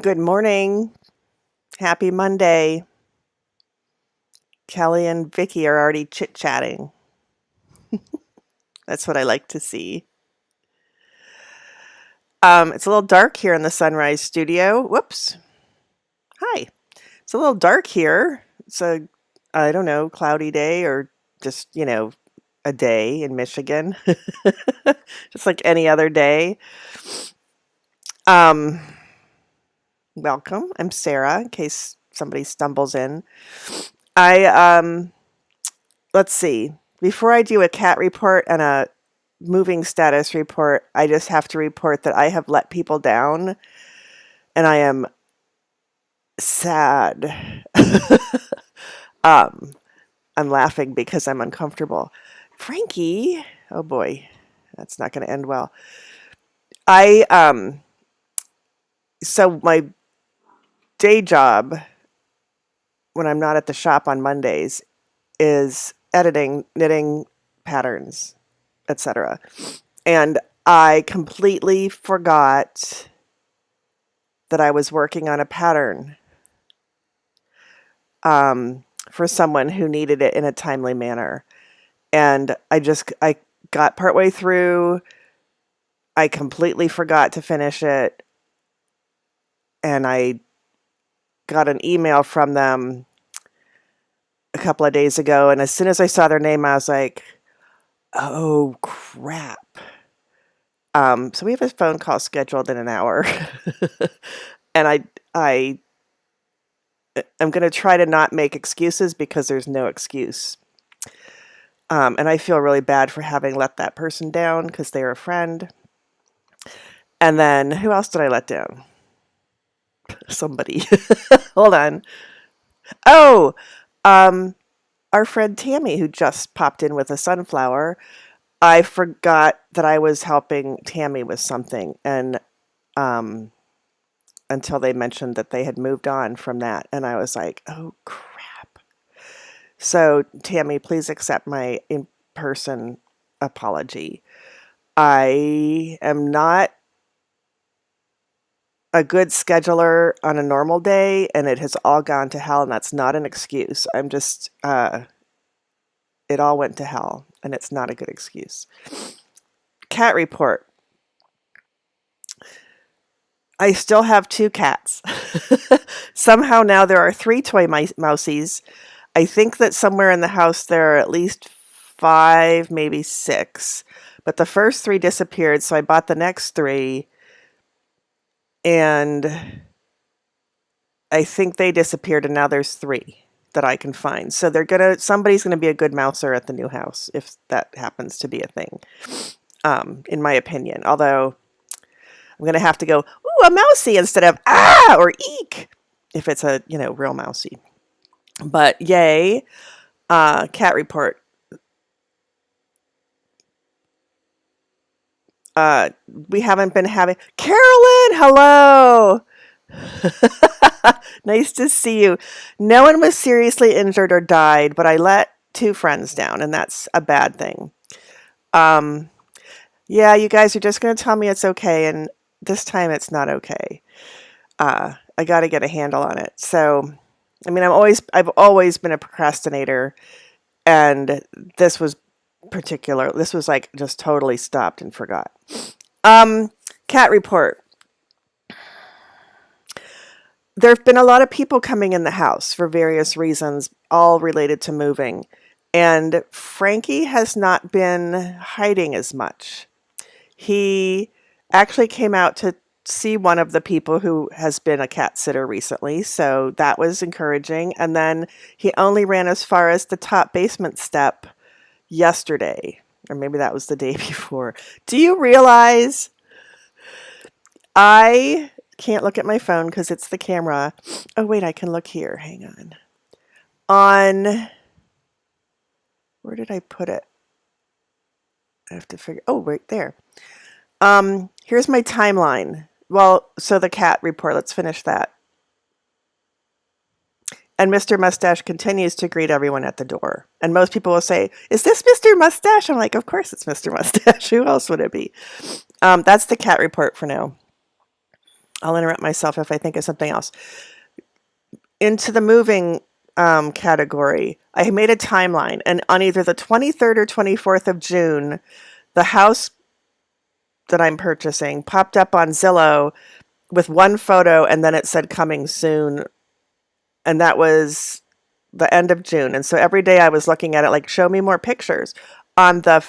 Good morning. Happy Monday. Kelly and Vicky are already chit-chatting. That's what I like to see. It's a little dark here in the Sunrise Studio. Whoops. Hi. It's a little dark here. It's a, I don't know, cloudy day or just, a day in Michigan. Just like any other day. Um, Welcome. I'm Sarah, in case somebody stumbles in. I let's see. Before I do a cat report and a moving status report, I just have to report that I have let people down and I am sad. um, I'm laughing because I'm uncomfortable. Frankie, oh boy, that's not going to end well. I so my day job when I'm not at the shop on Mondays is editing, knitting patterns, etc. And I completely forgot that I was working on a pattern for someone who needed it in a timely manner. And I got partway through, I completely forgot to finish it, and I got an email from them a couple of days ago, and as soon as I saw their name, I was like, oh crap. So we have a phone call scheduled in an hour. And I'm going to try to not make excuses because there's no excuse. And I feel really bad for having let that person down because they're a friend. And then who else did I let down? Somebody. Hold on. Oh, our friend Tammy, who just popped in with a sunflower. I forgot that I was helping Tammy with something, and until they mentioned that they had moved on from that, and I was like, oh crap. So Tammy, please accept my in-person apology. I am not a good scheduler on a normal day, and it has all gone to hell, and that's not an excuse. I'm just, it all went to hell, and it's not a good excuse. Cat report. I still have 2 cats. Somehow now there are 3 toy mousies. I think that somewhere in the house there are at least 5, maybe 6. But the first 3 disappeared, so I bought the next 3. And I think they disappeared, and now there's 3 that I can find. So somebody's gonna be a good mouser at the new house if that happens to be a thing. In my opinion. Although I'm gonna have to go, ooh, a mousy instead of or eek if it's a real mousy. But yay, cat report. We haven't been having Carolyn. Hello. Nice to see you. No one was seriously injured or died, but I let 2 friends down, and that's a bad thing. Yeah, you guys are just going to tell me it's okay, and this time it's not okay. I got to get a handle on it. So, I mean, I've always been a procrastinator, and this was This was like just totally stopped and forgot. Cat report. There have been a lot of people coming in the house for various reasons, all related to moving. And Frankie has not been hiding as much. He actually came out to see one of the people who has been a cat sitter recently, so that was encouraging. And then he only ran as far as the top basement step yesterday, or maybe that was the day before. Do you realize I can't look at my phone because it's the camera. Oh, wait, I can look here. Hang on. Where did I put it? I have to figure. Oh, right there. Here's my timeline. Well, so the cat report, let's finish that. And Mr. Mustache continues to greet everyone at the door. And most people will say, is this Mr. Mustache? I'm like, of course it's Mr. Mustache. Who else would it be? That's the cat report for now. I'll interrupt myself if I think of something else. Into the moving category, I made a timeline, and on either the 23rd or 24th of June, the house that I'm purchasing popped up on Zillow with one photo, and then it said coming soon, and that was the end of June. And so every day I was looking at it like, show me more pictures. On the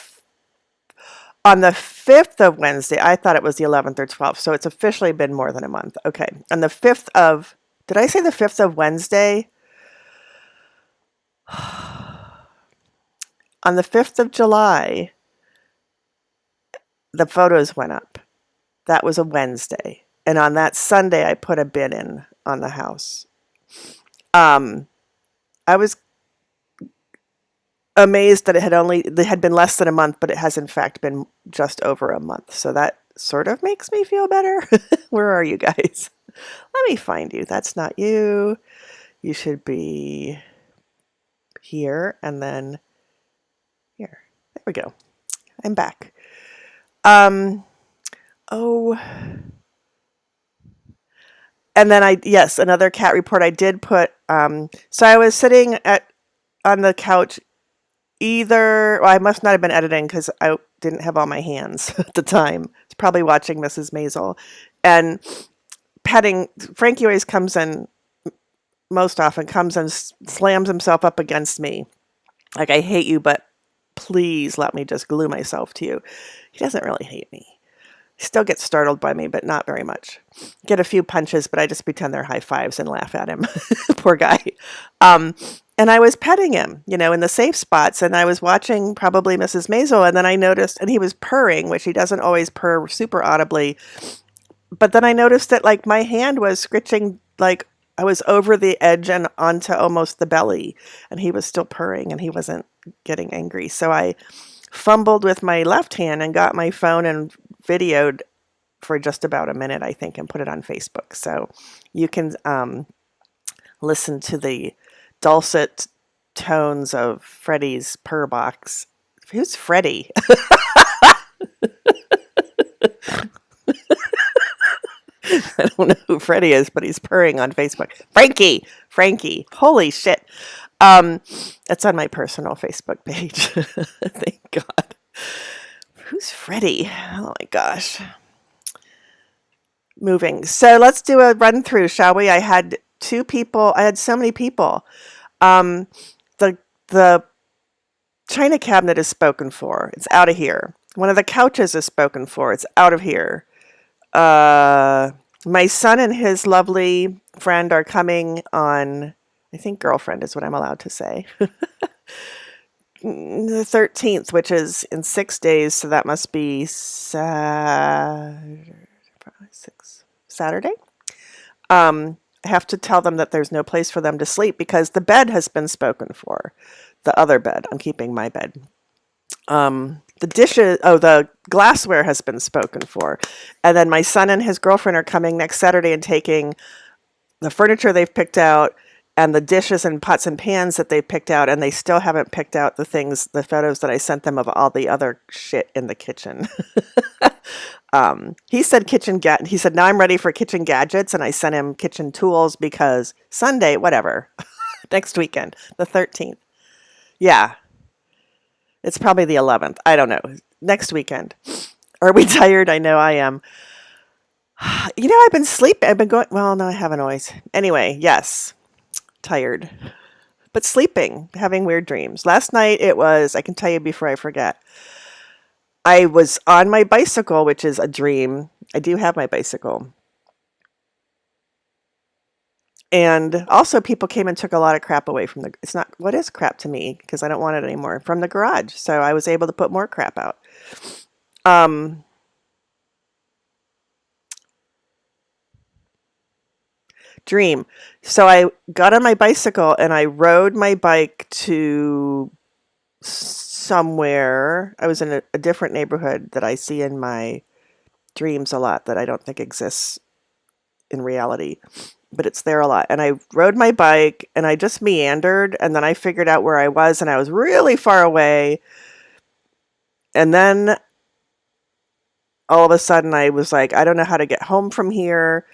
on the 5th of Wednesday, I thought it was the 11th or 12th, so it's officially been more than a month. Okay. On the 5th of, did I say the 5th of Wednesday? On the 5th of July, the photos went up. That was a Wednesday. And on that Sunday, I put a bid in on the house. I was amazed that it had been less than a month, but it has in fact been just over a month. So that sort of makes me feel better. Where are you guys? Let me find you. That's not you. You should be here and then here. There we go. I'm back. Oh, and then yes, another cat report. I did put, so I was sitting on the couch well, I must not have been editing because I didn't have all my hands at the time. It's probably watching Mrs. Maisel and petting. Frankie always most often comes and slams himself up against me. Like, I hate you, but please let me just glue myself to you. He doesn't really hate me. He still gets startled by me, but not very much. Get a few punches, but I just pretend they're high fives and laugh at him. Poor guy. And I was petting him, in the safe spots, and I was watching probably Mrs. Maisel, and then I noticed, and he was purring, which he doesn't always purr super audibly, but then I noticed that, like, my hand was scritching, like, I was over the edge and onto almost the belly, and he was still purring, and he wasn't getting angry. So I fumbled with my left hand and got my phone and videoed for just about a minute, I think, and put it on Facebook. So you can listen to the dulcet tones of Freddie's purr box. Who's Freddie? I don't know who Freddie is, but he's purring on Facebook. Frankie. Holy shit. It's on my personal Facebook page. Thank God. Who's Freddie? Oh my gosh. Moving. So let's do a run through, shall we? I had so many people. The china cabinet is spoken for. It's out of here. One of the couches is spoken for. It's out of here. My son and his lovely friend are coming on, I think girlfriend is what I'm allowed to say. The 13th, which is in 6 days, so that must be Saturday. I have to tell them that there's no place for them to sleep because the bed has been spoken for. The other bed. I'm keeping my bed. The glassware has been spoken for. And then my son and his girlfriend are coming next Saturday and taking the furniture they've picked out and the dishes and pots and pans that they've picked out, and they still haven't picked out the photos that I sent them of all the other shit in the kitchen. He said he said, now I'm ready for kitchen gadgets, and I sent him kitchen tools because Sunday, whatever, next weekend, the 13th. Yeah. It's probably the 11th. I don't know. Next weekend. Are we tired? I know I am. I've been sleeping. I've been going, well, no, I haven't always. Anyway, yes. Tired. But sleeping, having weird dreams. Last night I can tell you before I forget, I was on my bicycle, which is a dream. I do have my bicycle. And also people came and took a lot of crap away from what is crap to me? Because I don't want it anymore. From the garage. So I was able to put more crap out. Dream. So I got on my bicycle and I rode my bike to somewhere. I was in a different neighborhood that I see in my dreams a lot that I don't think exists in reality. But it's there a lot. And I rode my bike and I just meandered, and then I figured out where I was, and I was really far away. And then all of a sudden I was like, I don't know how to get home from here.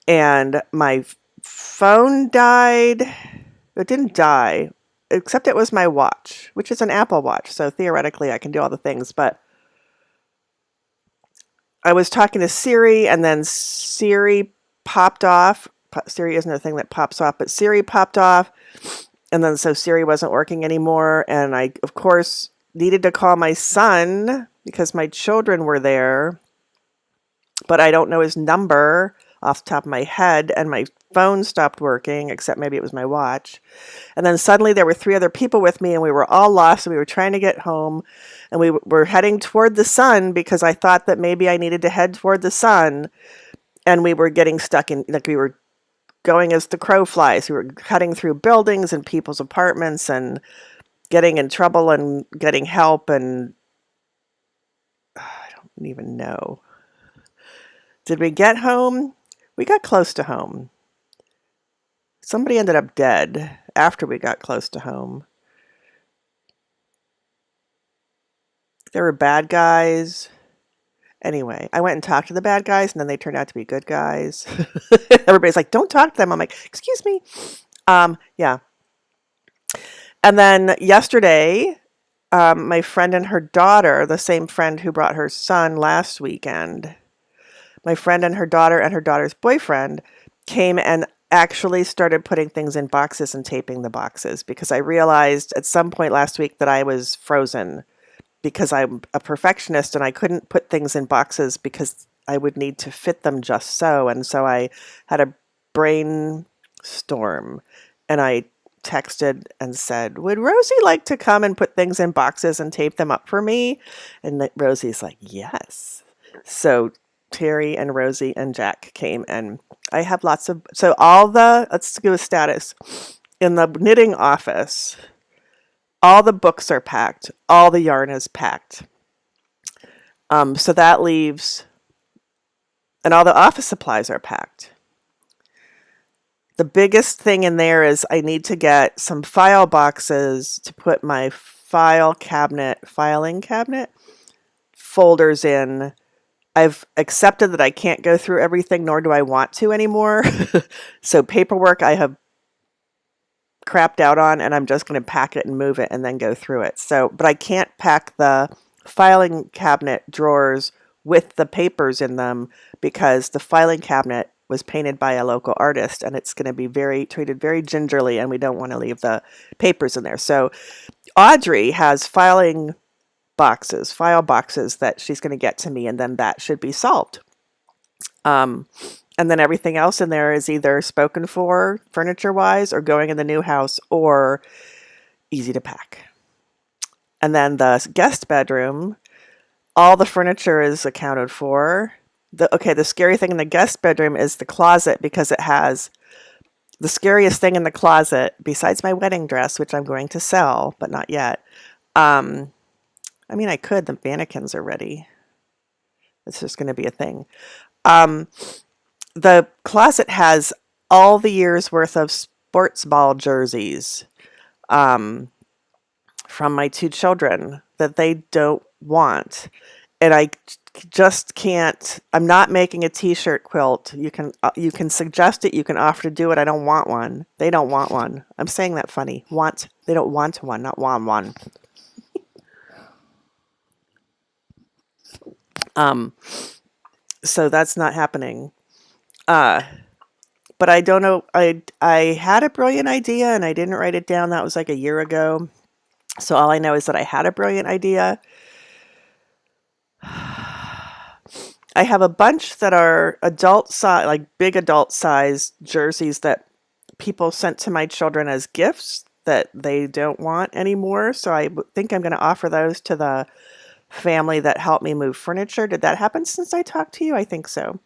And my phone died. It didn't die, except it was my watch, which is an Apple Watch. So theoretically, I can do all the things. But I was talking to Siri, and then Siri popped off. Siri isn't a thing that pops off, but Siri popped off. And then so Siri wasn't working anymore. And I, of course, needed to call my son because my children were there. But I don't know his number off the top of my head. And my phone stopped working, except maybe it was my watch. And then suddenly there were 3 other people with me, and we were all lost. And we were trying to get home. And we were heading toward the sun because I thought that maybe I needed to head toward the sun. And we were getting stuck in, like, we were going as the crow flies. We were cutting through buildings and people's apartments and getting in trouble and getting help. And I don't even know. Did we get home? We got close to home. Somebody ended up dead after we got close to home. There were bad guys. Anyway, I went and talked to the bad guys, and then they turned out to be good guys. Everybody's like, don't talk to them. I'm like, excuse me. Yeah. And then yesterday, my friend and her daughter, the same friend who brought her son last weekend, my friend and her daughter's boyfriend came and actually started putting things in boxes and taping the boxes because I realized at some point last week that I was frozen because I'm a perfectionist and I couldn't put things in boxes because I would need to fit them just so. And so I had a brainstorm and I texted and said, would Rosie like to come and put things in boxes and tape them up for me? And Rosie's like, yes. So Terry and Rosie and Jack came, and I have lots of, so all the, let's give a status. In the knitting office, all the books are packed. All the yarn is packed. So that leaves, and all the office supplies are packed. The biggest thing in there is I need to get some file boxes to put my filing cabinet folders in. I've accepted that I can't go through everything, nor do I want to anymore. So paperwork I have crapped out on, and I'm just going to pack it and move it and then go through it. So, but I can't pack the filing cabinet drawers with the papers in them because the filing cabinet was painted by a local artist and it's going to be treated very gingerly, and we don't want to leave the papers in there. So Audrey has file boxes that she's going to get to me, and then that should be solved. And then everything else in there is either spoken for furniture-wise or going in the new house or easy to pack. And then the guest bedroom, all the furniture is accounted for. The scary thing in the guest bedroom is the closet because it has the scariest thing in the closet, besides my wedding dress, which I'm going to sell, but not yet. I mean, I could. The mannequins are ready. It's just going to be a thing. The closet has all the year's worth of sports ball jerseys from my 2 children that they don't want. And I just can't. I'm not making a t-shirt quilt. You can suggest it. You can offer to do it. I don't want one. They don't want one. I'm saying that funny. Want. They don't want one, not want one. So that's not happening. But I don't know. I had a brilliant idea and I didn't write it down. That was like a year ago. So all I know is that I had a brilliant idea. I have a bunch that are adult size, like big adult size jerseys that people sent to my children as gifts that they don't want anymore. So I think I'm going to offer those to the family that helped me move furniture. Did that happen since I talked to you? I think so.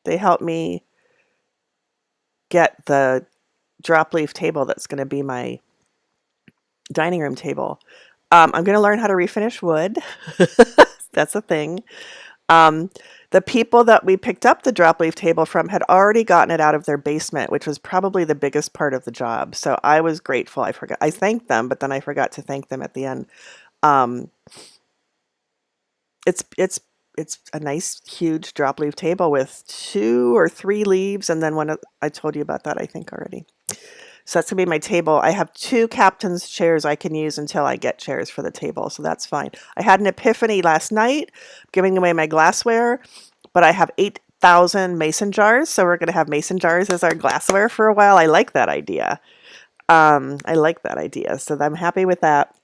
They helped me get the drop leaf table that's going to be my dining room table. I'm going to learn how to refinish wood. That's a thing. The people that we picked up the drop leaf table from had already gotten it out of their basement, which was probably the biggest part of the job. So I was grateful. I thanked them, but then I forgot to thank them at the end. It's a nice huge drop leaf table with 2 or 3 leaves, and then I told you about that, I think, already. So that's gonna be my table. I have 2 captain's chairs I can use until I get chairs for the table, so that's fine. I had an epiphany last night, giving away my glassware, but I have 8,000 mason jars, so we're gonna have mason jars as our glassware for a while. I like that idea. I like that idea, so I'm happy with that.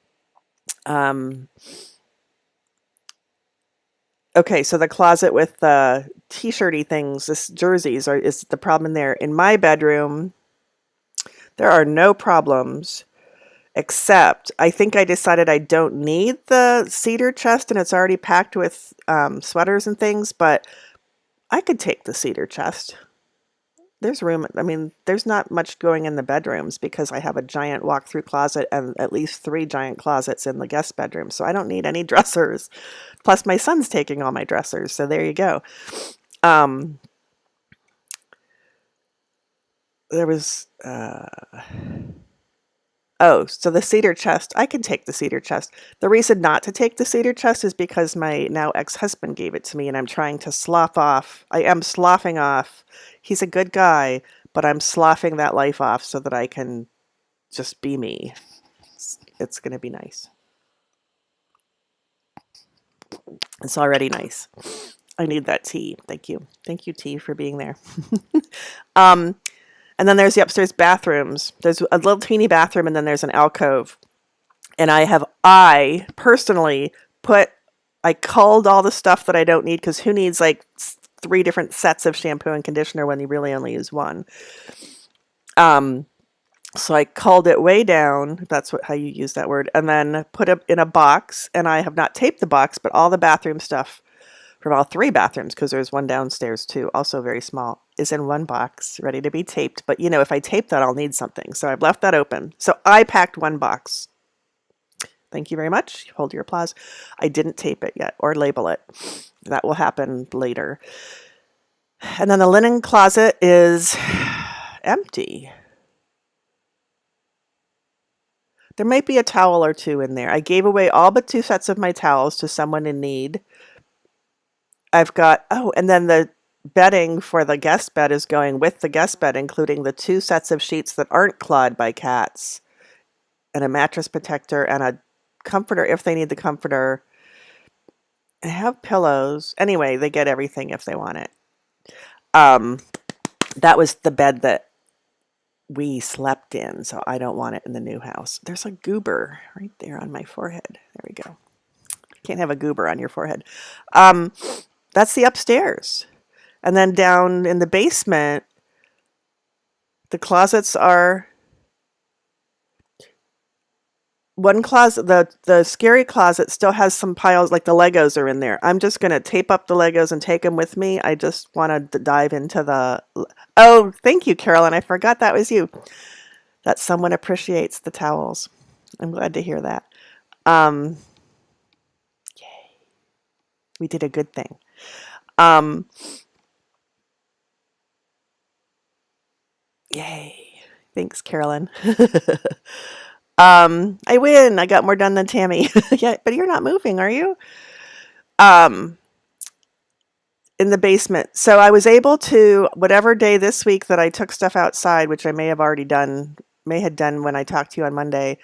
Um, okay, so the closet with the t-shirty things, this jerseys is the problem there. In my bedroom, there are no problems, except I think I decided I don't need the cedar chest and it's already packed with sweaters and things, but I could take the cedar chest. There's room. I mean, there's not much going in the bedrooms because I have a giant walk-through closet and at least 3 giant closets in the guest bedroom, so I don't need any dressers. Plus, my son's taking all my dressers, so there you go. There was... Oh, so the cedar chest, I can take the cedar chest. The reason not to take the cedar chest is because my now ex-husband gave it to me and I'm trying to slough off. I am sloughing off. He's a good guy, but I'm sloughing that life off so that I can just be me. It's going to be nice. It's already nice. I need that tea. Thank you. Thank you, tea, for being there. And then there's the upstairs bathrooms. There's a little teeny bathroom and then there's an alcove. And I personally I culled all the stuff that I don't need because who needs like 3 different sets of shampoo and conditioner when you really only use one? So I culled it way down. That's how you use that word. And then put it in a box. And I have not taped the box, but all the bathroom stuff from all 3 bathrooms, because there's one downstairs too, also very small, is in one box, ready to be taped. But you know, if I tape that, I'll need something. So I've left that open. So I packed one box. Thank you very much. Hold your applause. I didn't tape it yet or label it. That will happen later. And then the linen closet is empty. There might be a towel or 2 in there. I gave away all but 2 sets of my towels to someone in need. I've got, and then the bedding for the guest bed is going with the guest bed, including the 2 sets of sheets that aren't clawed by cats, and a mattress protector, and a comforter if they need the comforter. I have pillows. Anyway, they get everything if they want it. That was the bed that we slept in, so I don't want it in the new house. There's a goober right there on my forehead. There we go. Can't have a goober on your forehead. That's the upstairs. And then down in the basement, the closets are... One closet, the scary closet still has some piles, like the Legos are in there. I'm just going to tape up the Legos and take them with me. I just want to dive into the... Oh, thank you, Carolyn. I forgot that was you. That someone appreciates the towels. I'm glad to hear that. Yay. We did a good thing. Yay. Thanks, Carolyn. I win. I got more done than Tammy. Yeah, but you're not moving, are you? In the basement. So I was able to, whatever day this week that I took stuff outside, which I may have done when I talked to you on Monday,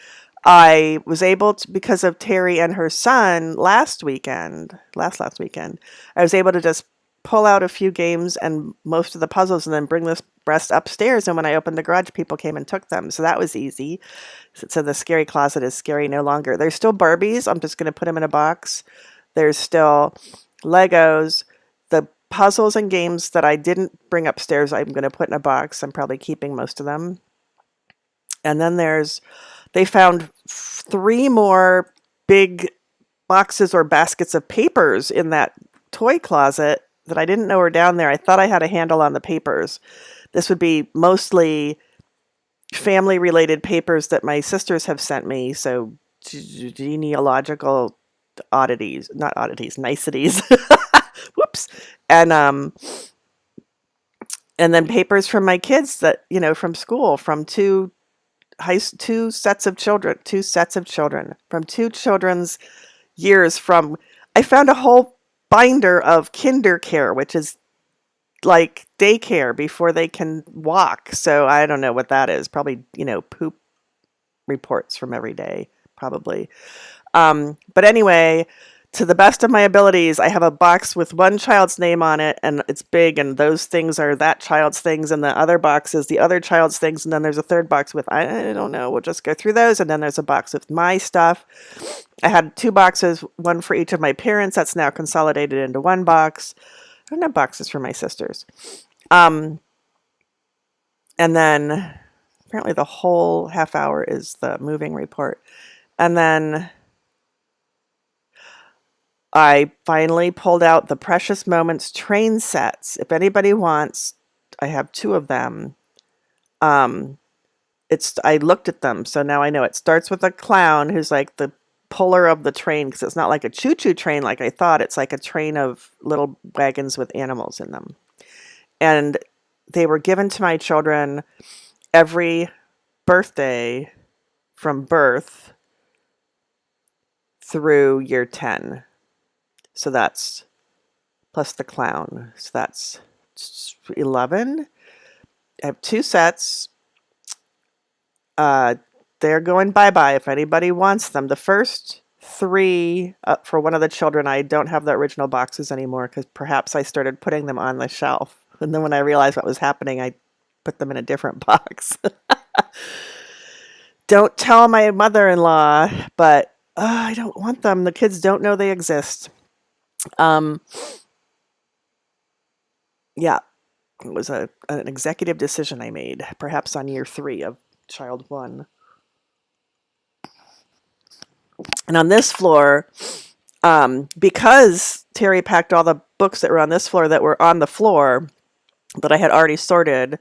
I was able to, because of Terry and her son last weekend, I was able to just pull out a few games and most of the puzzles and then bring this rest upstairs. And when I opened the garage, people came and took them. So that was easy. So the scary closet is scary no longer. There's still Barbies. I'm just going to put them in a box. There's still Legos. The puzzles and games that I didn't bring upstairs, I'm going to put in a box. I'm probably keeping most of them. And then they found 3 more big boxes or baskets of papers in that toy closet that I didn't know were down there. I thought I had a handle on the papers. This would be mostly family-related papers that my sisters have sent me, so genealogical niceties. Whoops. And then papers from my kids that, from school, from two sets of children from 2 children's years. I found a whole binder of KinderCare, which is like daycare before they can walk. So I don't know what that is. Probably, poop reports from every day, probably. But anyway, to the best of my abilities, I have a box with one child's name on it, and it's big, and those things are that child's things, and the other box is the other child's things, and then there's a third box with, I don't know, we'll just go through those, and then there's a box with my stuff. I had 2 boxes, one for each of my parents. That's now consolidated into one box. I don't have boxes for my sisters. And then apparently the whole half hour is the moving report. And then I finally pulled out the Precious Moments train sets. If anybody wants, I have 2 of them. I looked at them, so now I know it starts with a clown who's like the puller of the train, because it's not like a choo-choo train like I thought. It's like a train of little wagons with animals in them. And they were given to my children every birthday from birth through year 10. So that's plus the clown. So that's 11. I have 2 sets. They're going bye-bye if anybody wants them. The first 3 for one of the children, I don't have the original boxes anymore because perhaps I started putting them on the shelf. And then when I realized what was happening, I put them in a different box. Don't tell my mother-in-law, but I don't want them. The kids don't know they exist. Yeah, it was an executive decision I made, perhaps on year 3 of child 1. And on this floor, because Terry packed all the books that were on this floor that were on the floor that I had already sorted,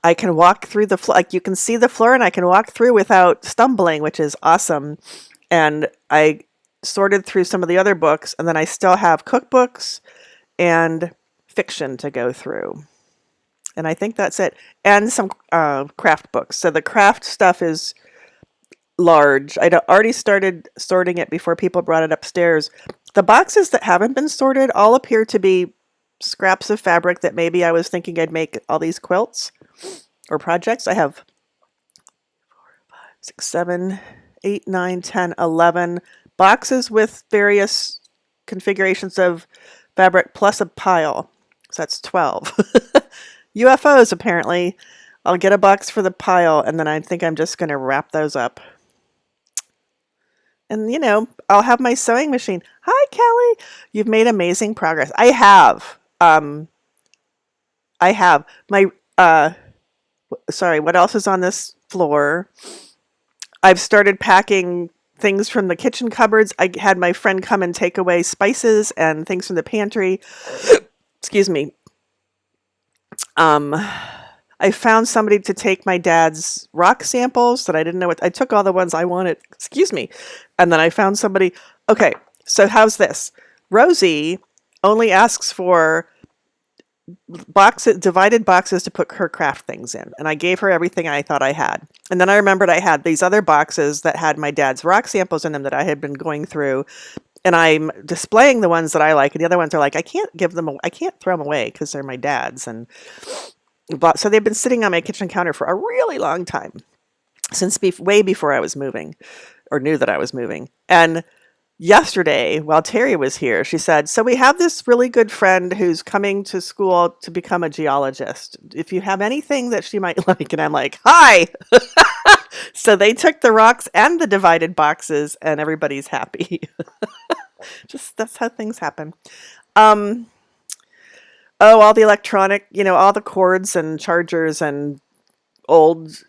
I can walk through the floor. Like, you can see the floor, and I can walk through without stumbling, which is awesome. And I sorted through some of the other books, and then I still have cookbooks and fiction to go through. And I think that's it. And some craft books. So the craft stuff is large. I'd already started sorting it before people brought it upstairs. The boxes that haven't been sorted all appear to be scraps of fabric that maybe I was thinking I'd make all these quilts or projects. I have 4, 5, 6, 7, 8, 9, 10, 11 boxes with various configurations of fabric plus a pile. So that's 12. UFOs, apparently. I'll get a box for the pile, and then I think I'm just going to wrap those up. And, I'll have my sewing machine. Hi, Kelly. You've made amazing progress. I have. My, sorry, what else is on this floor? I've started packing things from the kitchen cupboards. I had my friend come and take away spices and things from the pantry. Excuse me. I found somebody to take my dad's rock samples that I didn't know what. I took all the ones I wanted. Excuse me. And then I found somebody. Okay, so how's this? Rosie only asks for divided boxes to put her craft things in. And I gave her everything I thought I had. And then I remembered I had these other boxes that had my dad's rock samples in them that I had been going through. And I'm displaying the ones that I like. And the other ones are like, I can't throw them away because they're my dad's. So they've been sitting on my kitchen counter for a really long time, since way before I was moving, or knew that I was moving. And yesterday, while Terry was here, she said, so we have this really good friend who's coming to school to become a geologist. If you have anything that she might like. And I'm like, hi! So they took the rocks and the divided boxes, and everybody's happy. That's how things happen. All the electronic, all the cords and chargers and old,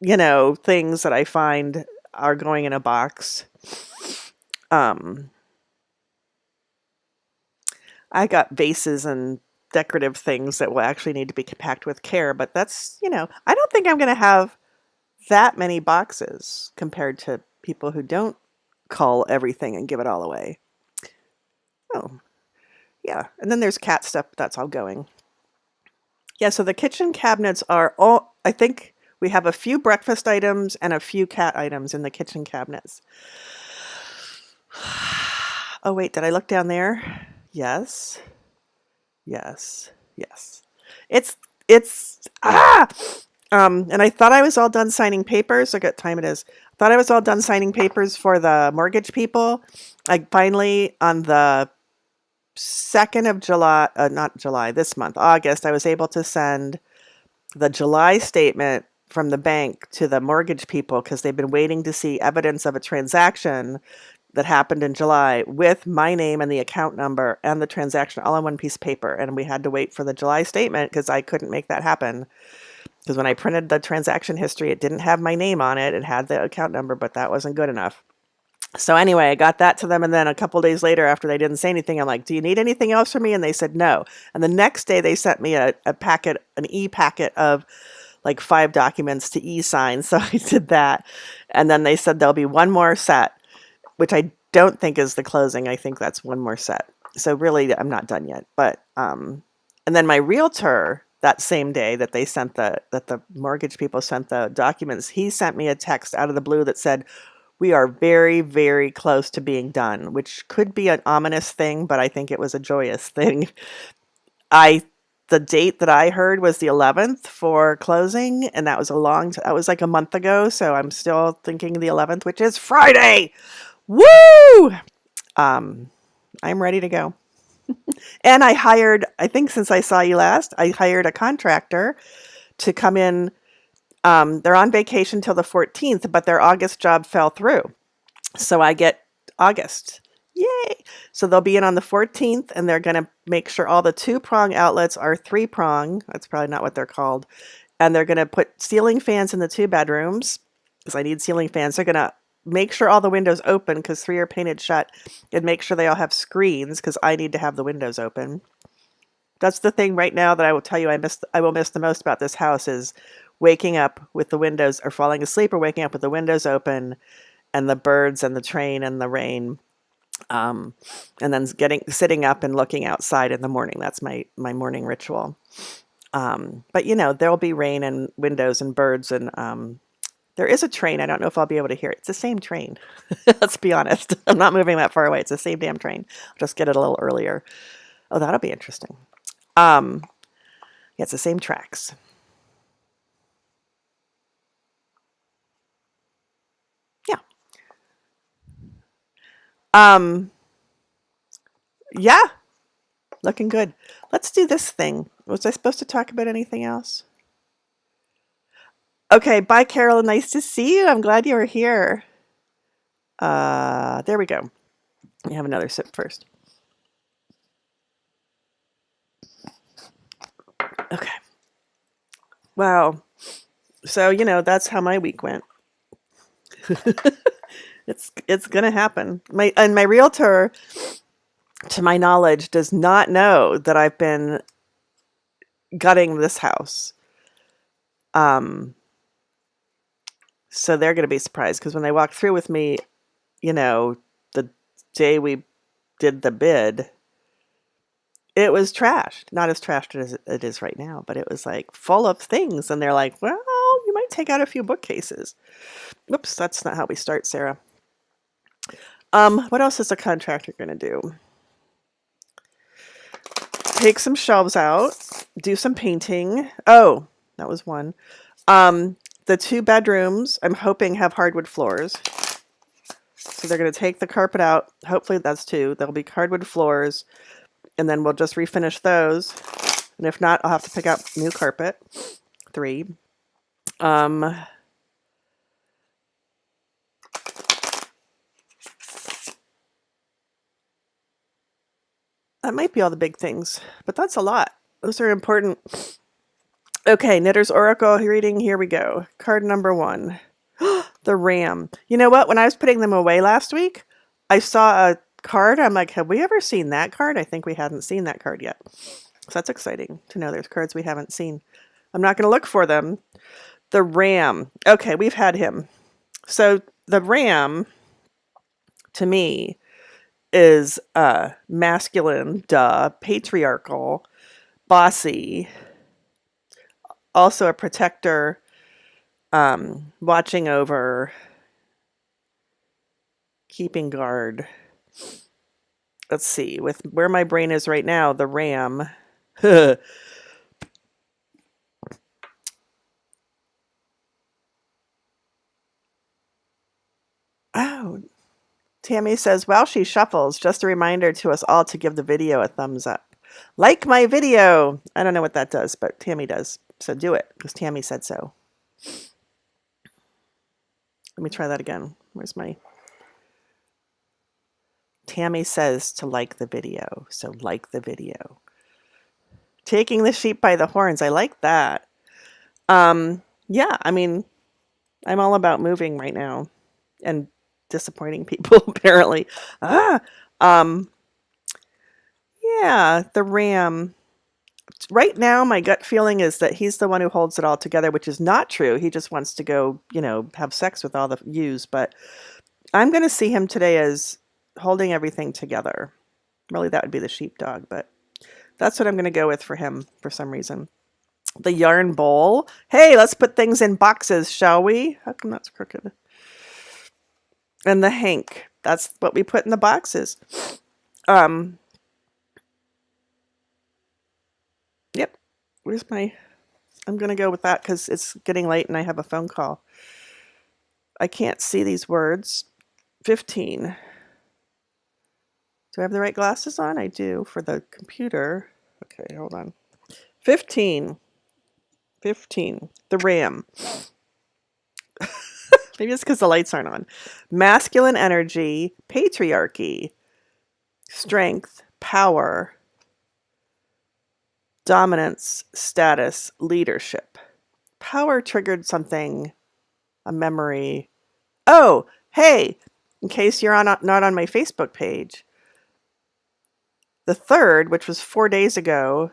things that I find are going in a box. I got vases and decorative things that will actually need to be packed with care, but that's, I don't think I'm going to have that many boxes compared to people who don't cull everything and give it all away. Oh. Yeah, and then there's cat stuff, but that's all going. Yeah, so the kitchen cabinets are all, I think we have a few breakfast items and a few cat items in the kitchen cabinets. Oh, wait, did I look down there? Yes. Yes. Yes. It's and I thought I was all done signing papers. Look at what time it is. Thought I was all done signing papers for the mortgage people. I finally on the 2nd of July, not July, this month, August, I was able to send the July statement from the bank to the mortgage people because they've been waiting to see evidence of a transaction that happened in July with my name and the account number and the transaction all on one piece of paper. And we had to wait for the July statement because I couldn't make that happen. Because when I printed the transaction history, it didn't have my name on it. It had the account number, but that wasn't good enough. So anyway, I got that to them, and then a couple days later, after they didn't say anything, I'm like, "Do you need anything else from me?" And they said no. And the next day, they sent me a packet, an e-packet of like 5 documents to e-sign. So I did that, and then they said there'll be one more set, which I don't think is the closing. I think that's one more set. So really, I'm not done yet. But and then my realtor that same day that they sent the mortgage people sent the documents, he sent me a text out of the blue that said, "We are very, very close to being done," which could be an ominous thing, but I think it was a joyous thing. I the date that I heard was the 11th for closing, and that was that was like a month ago, so I'm still thinking the 11th, which is Friday. Woo! Um, I'm ready to go. And I think since I saw you last, I hired a contractor to come in. They're on vacation till the 14th, but their August job fell through. So I get August. Yay! So they'll be in on the 14th, and they're going to make sure all the 2-prong outlets are 3-prong. That's probably not what they're called. And they're going to put ceiling fans in the 2 bedrooms because I need ceiling fans. They're going to make sure all the windows open because 3 are painted shut, and make sure they all have screens because I need to have the windows open. That's the thing right now that I will tell you I will miss the most about this house is waking up with the windows or falling asleep or waking up with the windows open and the birds and the train and the rain. And then sitting up and looking outside in the morning. That's my morning ritual. But there'll be rain and windows and birds and there is a train. I don't know if I'll be able to hear it. It's the same train. Let's be honest. I'm not moving that far away. It's the same damn train. I'll just get it a little earlier. Oh, that'll be interesting. Yeah, it's the same tracks. Yeah. Um, yeah, looking good. Let's do this thing. Was I supposed to talk about anything else? Okay, bye, Carolyn. Nice to see you. I'm glad you were here. There we go. Let me have another sip first. Okay. Wow. So, that's how my week went. It's gonna happen. My realtor, to my knowledge, does not know that I've been gutting this house. So they're gonna be surprised because when they walked through with me, the day we did the bid, it was trashed. Not as trashed as it is right now, but it was like full of things. And they're like, "Well, you might take out a few bookcases." Oops, that's not how we start, Sarah. What else is a contractor gonna do? Take some shelves out, do some painting. Oh, that was one. The 2 bedrooms, I'm hoping, have hardwood floors. So they're going to take the carpet out. Hopefully that's 2. There'll be hardwood floors, and then we'll just refinish those. And if not, I'll have to pick out new carpet. 3. That might be all the big things, but that's a lot. Those are important. Okay, Knitter's Oracle reading. Here we go. Card number 1. The Ram. You know what? When I was putting them away last week, I saw a card. I'm like, have we ever seen that card? I think we hadn't seen that card yet. So that's exciting to know there's cards we haven't seen. I'm not going to look for them. The Ram. Okay, we've had him. So the Ram, to me, is masculine, patriarchal, bossy, also a protector, watching over, keeping guard. let's see, with where my brain is right now, the RAM. Oh, Tammy says, while she shuffles, just a reminder to us all to give the video a thumbs up. Like my video. I don't know what that does, but Tammy does. So do it, because Tammy said so. Let me try that again. Where's my... Tammy says to like the video, so like the video. Taking the sheep by the horns. I like that. Yeah, I mean, I'm all about moving right now and disappointing people, apparently. Yeah, the RAM. Right now, my gut feeling is that he's the one who holds it all together, which is not true. He just wants to go, have sex with all the yous. But I'm going to see him today as holding everything together. Really, that would be the sheepdog, but that's what I'm going to go with for him for some reason. The yarn bowl. Hey, let's put things in boxes, shall we? How come that's crooked? And the hank. That's what we put in the boxes. Yep. Where's my... I'm going to go with that because it's getting late and I have a phone call. I can't see these words. 15. Do I have the right glasses on? I do for the computer. Okay, hold on. 15. 15. The RAM. Maybe it's because the lights aren't on. Masculine energy, patriarchy, strength, power, dominance, status, leadership. Power triggered something, a memory. Oh, hey, in case you're not on my Facebook page, the 3rd, which was 4 days ago,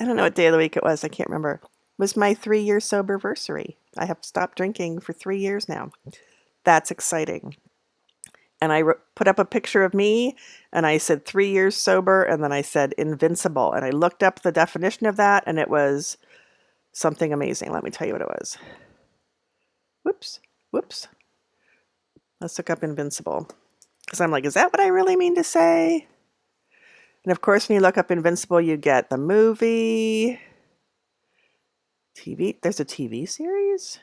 I don't know what day of the week it was, I can't remember, was my 3-year soberversary. I have stopped drinking for 3 years now. That's exciting. And I put up a picture of me, and I said 3 years sober, and then I said invincible. And I looked up the definition of that, and it was something amazing. Let me tell you what it was. Whoops. Let's look up invincible. Because I'm like, is that what I really mean to say? And of course, when you look up invincible, you get the movie, TV. There's a TV series.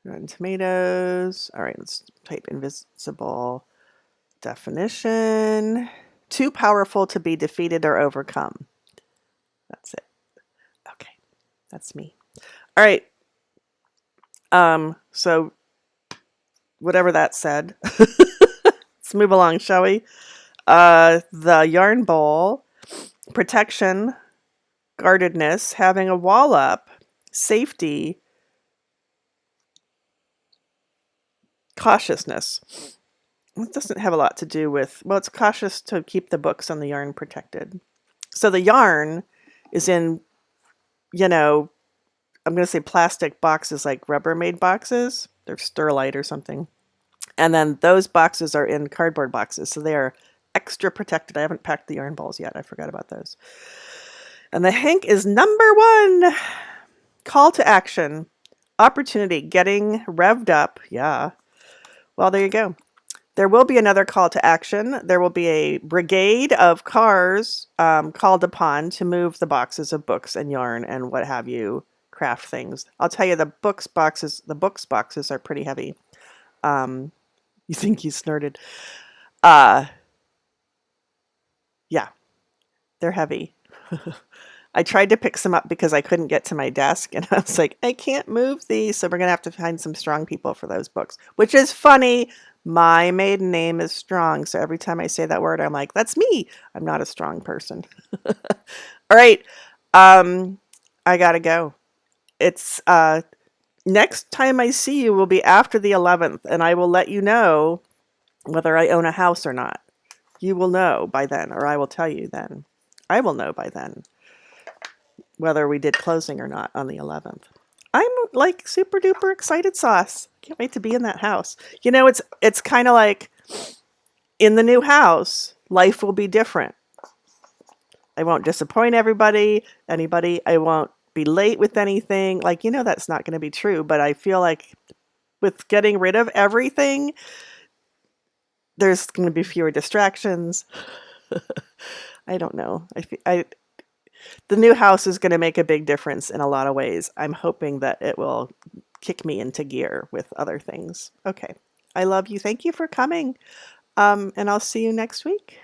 Rotten Tomatoes. All right, let's type invincible definition. Too powerful to be defeated or overcome. That's it. Okay, that's me. All right. So whatever that said, let's move along, shall we? The yarn bowl, protection, guardedness, having a wall up, safety, cautiousness. It doesn't have a lot to do with, well, it's cautious to keep the books on the yarn protected. So the yarn is in, I'm going to say plastic boxes, like Rubbermaid boxes. They're Sterlite or something. And then those boxes are in cardboard boxes. So they are extra protected. I haven't packed the yarn balls yet. I forgot about those. And the hank is number 1. Call to action. Opportunity. Getting revved up. Yeah. Well, there you go. There will be another call to action. There will be a brigade of cars called upon to move the boxes of books and yarn and what have you, craft things. I'll tell you, the books boxes are pretty heavy. You think you snorted. Yeah, they're heavy. I tried to pick some up because I couldn't get to my desk, and I was like, I can't move these, so we're going to have to find some strong people for those books, which is funny. My maiden name is Strong, so every time I say that word, I'm like, that's me. I'm not a strong person. All right, I got to go. It's next time I see you will be after the 11th, and I will let you know whether I own a house or not. You will know by then, or I will tell you then. I will know by then whether we did closing or not on the 11th. I'm like super duper excited sauce. Can't wait to be in that house. It's kind of like in the new house, life will be different. I won't disappoint anybody. I won't be late with anything. Like, that's not going to be true, but I feel like with getting rid of everything, there's going to be fewer distractions. I don't know. The new house is going to make a big difference in a lot of ways. I'm hoping that it will kick me into gear with other things. Okay. I love you. Thank you for coming. And I'll see you next week.